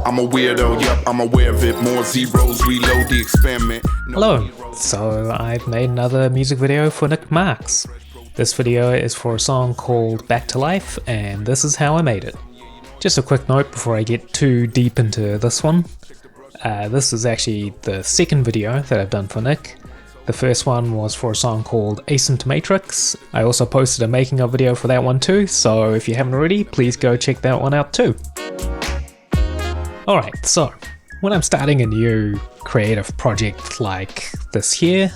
I'm a weirdo, yup, I'm aware of it. More zeros, reload the experiment. Hello, so I've made another music video for Nick Marks. This video is for a song called Back to Life, and this is how I made it. Just a quick note before I get too deep into this one. This is actually the second video that I've done for Nick. The first one was for a song called Asymptomatrix. I also posted a making of video for that one too, so if you haven't already, please go check that one out too. Alright, so when I'm starting a new creative project like this here,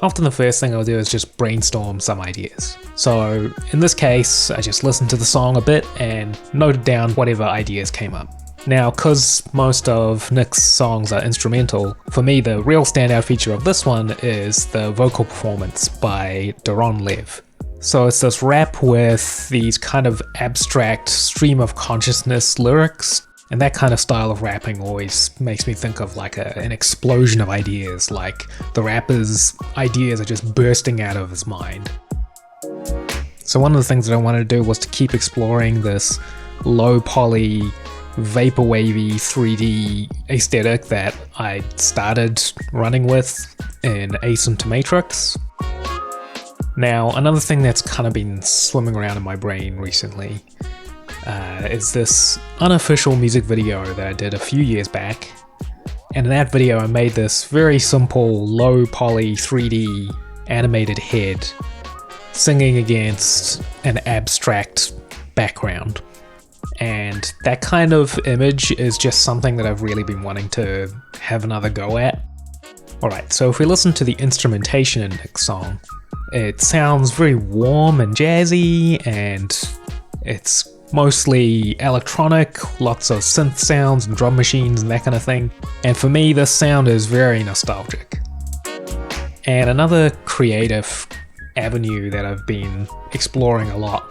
often the first thing I'll do is just brainstorm some ideas. So in this case, I just listened to the song a bit and noted down whatever ideas came up. Now, because most of Nick's songs are instrumental, for me the real standout feature of this one is the vocal performance by Daron Lev. So it's this rap with these kind of abstract stream of consciousness lyrics, and that kind of style of rapping always makes me think of like an explosion of ideas, like the rapper's ideas are just bursting out of his mind. So one of the things that I wanted to do was to keep exploring this low poly, vaporwavy 3D aesthetic that I started running with in Asymptomatrix. Now, another thing that's kind of been swimming around in my brain recently is this unofficial music video that I did a few years back. And in that video I made this very simple low poly 3D animated head singing against an abstract background. And that kind of image is just something that I've really been wanting to have another go at. Alright, so if we listen to the instrumentation in Nick's song, it sounds very warm and jazzy, and it's mostly electronic, lots of synth sounds and drum machines and that kind of thing. And for me, this sound is very nostalgic. And another creative avenue that I've been exploring a lot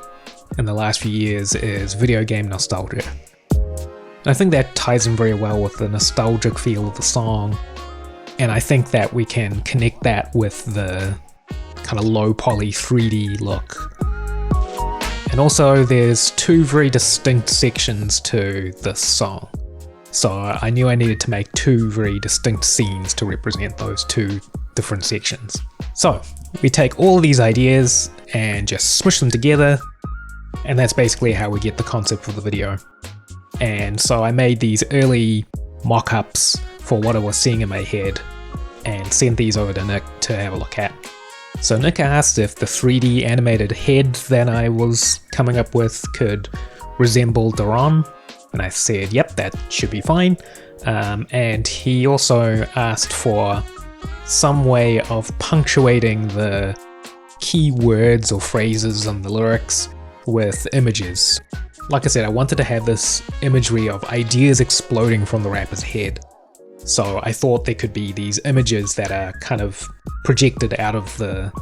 in the last few years is video game nostalgia. And I think that ties in very well with the nostalgic feel of the song, and I think that we can connect that with the kind of low poly 3D look. And also there's two very distinct sections to this song, so I knew I needed to make two very distinct scenes to represent those two different sections. So we take all these ideas and just smush them together, and that's basically how we get the concept for the video. And so I made these early mock-ups for what I was seeing in my head and sent these over to Nick to have a look at. So Nick asked if the 3D animated head that I was coming up with could resemble Daron, and I said yep, that should be fine. And he also asked for some way of punctuating the key words or phrases on the lyrics with images. Like I said, I wanted to have this imagery of ideas exploding from the rapper's head. So I thought there could be these images that are kind of projected out of the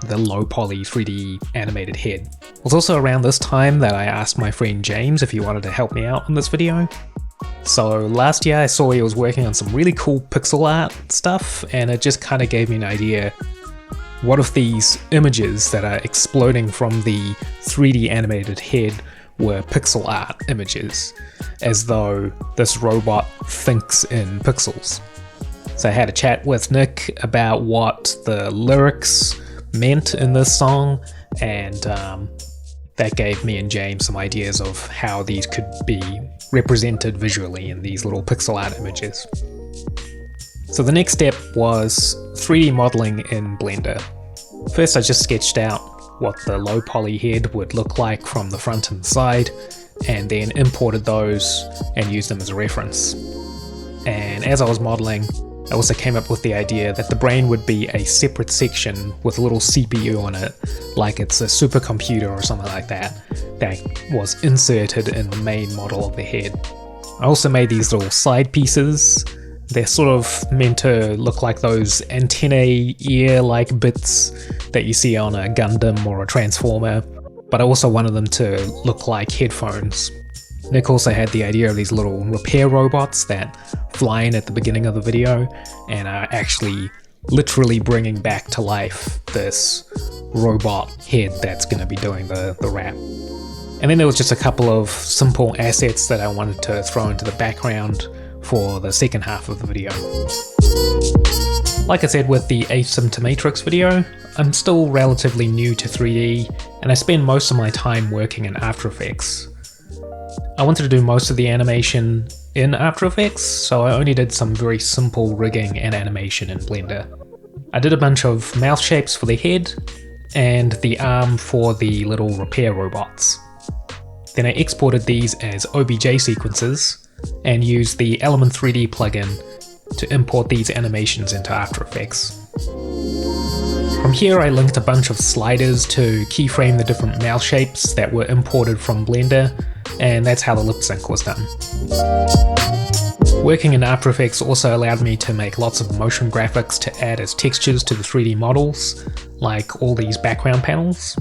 low poly 3D animated head. It was also around this time that I asked my friend James if he wanted to help me out on this video. So last year I saw he was working on some really cool pixel art stuff, and it just kind of gave me an idea. What if these images that are exploding from the 3D animated head were pixel art images, as though this robot thinks in pixels? So I had a chat with Nick about what the lyrics meant in this song, and that gave me and James some ideas of how these could be represented visually in these little pixel art images. So the next step was 3D modeling in Blender. First I just sketched out what the low poly head would look like from the front and side, and then imported those and used them as a reference. And as I was modeling, I also came up with the idea that the brain would be a separate section with a little CPU on it, like it's a supercomputer or something like that, that was inserted in the main model of the head. I also made these little side pieces. They're sort of meant to look like those antennae ear-like bits that you see on a Gundam or a Transformer, but I also wanted them to look like headphones. Nick also had the idea of these little repair robots that fly in at the beginning of the video and are actually literally bringing back to life this robot head that's going to be doing the rap. And then there was just a couple of simple assets that I wanted to throw into the background for the second half of the video. Like I said with the asymptomatrix video, I'm still relatively new to 3D, and I spend most of my time working in After Effects. I wanted to do most of the animation in After Effects, so I only did some very simple rigging and animation in Blender. I did a bunch of mouth shapes for the head, and the arm for the little repair robots. Then I exported these as OBJ sequences, and used the Element 3D plugin to import these animations into After Effects. From here I linked a bunch of sliders to keyframe the different mouth shapes that were imported from Blender, and that's how the lip sync was done. Working in After Effects also allowed me to make lots of motion graphics to add as textures to the 3D models, like all these background panels.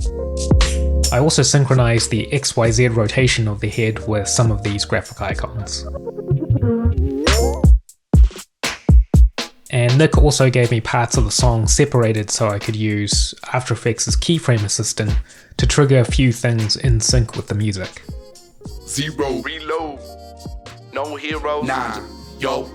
I also synchronized the XYZ rotation of the head with some of these graphic icons. And Nick also gave me parts of the song separated so I could use After Effects' keyframe assistant to trigger a few things in sync with the music. Zero reload. No hero. Nah, yo.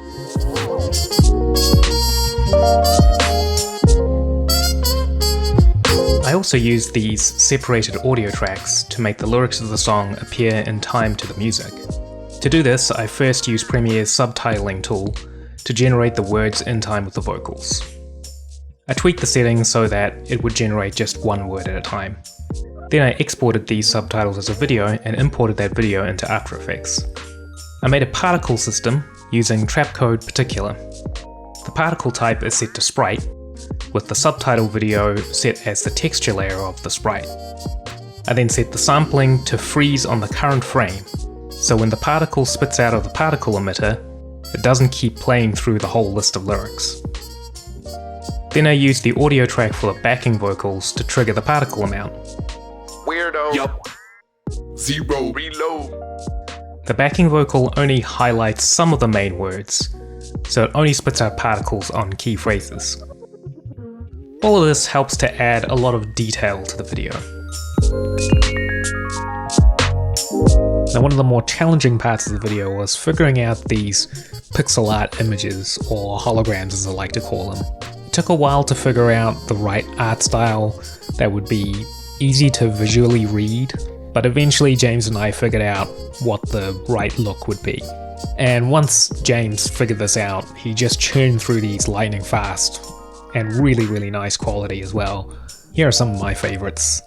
I also used these separated audio tracks to make the lyrics of the song appear in time to the music. To do this, I first used Premiere's subtitling tool to generate the words in time with the vocals. I tweaked the settings so that it would generate just one word at a time. Then I exported these subtitles as a video and imported that video into After Effects. I made a particle system using Trapcode Particular. The particle type is set to sprite, with the subtitle video set as the texture layer of the sprite. I then set the sampling to freeze on the current frame, so when the particle spits out of the particle emitter, it doesn't keep playing through the whole list of lyrics. Then I used the audio track for the backing vocals to trigger the particle amount. Weirdo. Yup. Zero reload. The backing vocal only highlights some of the main words, so it only spits out particles on key phrases. All of this helps to add a lot of detail to the video. Now, one of the more challenging parts of the video was figuring out these pixel art images, or holograms as I like to call them. It took a while to figure out the right art style that would be easy to visually read, but eventually James and I figured out what the right look would be. And once James figured this out, he just churned through these lightning fast, and really nice quality as well. Here are some of my favorites.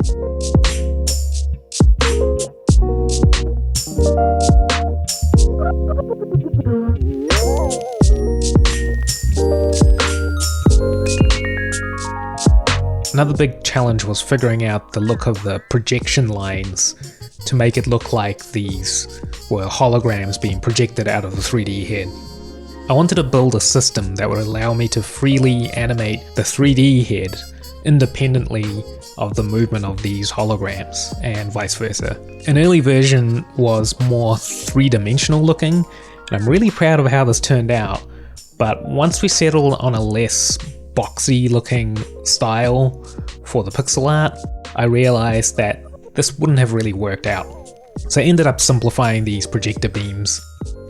Another big challenge was figuring out the look of the projection lines to make it look like these were holograms being projected out of the 3D head. I wanted to build a system that would allow me to freely animate the 3D head independently of the movement of these holograms, and vice versa. An early version was more three-dimensional looking, and I'm really proud of how this turned out, but once we settled on a less boxy looking style for the pixel art, I realized that this wouldn't have really worked out. So I ended up simplifying these projector beams,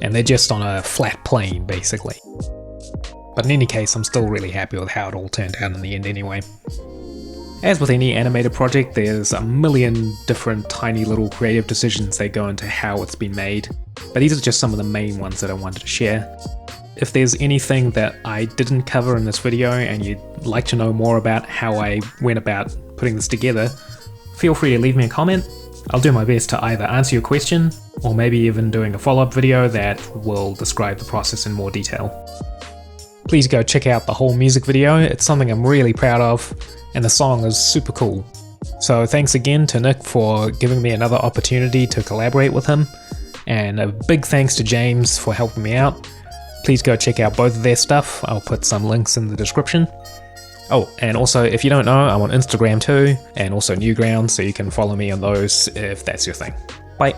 and they're just on a flat plane basically. But in any case, I'm still really happy with how it all turned out in the end anyway. As with any animated project, there's a million different tiny little creative decisions that go into how it's been made, but these are just some of the main ones that I wanted to share. If there's anything that I didn't cover in this video and you'd like to know more about how I went about putting this together, feel free to leave me a comment. I'll do my best to either answer your question, or maybe even doing a follow-up video that will describe the process in more detail. Please go check out the whole music video, it's something I'm really proud of, and the song is super cool. So thanks again to Nick for giving me another opportunity to collaborate with him, and a big thanks to James for helping me out. Please go check out both of their stuff, I'll put some links in the description. Oh, and also if you don't know, I'm on Instagram too, and also Newgrounds, so you can follow me on those if that's your thing. Bye!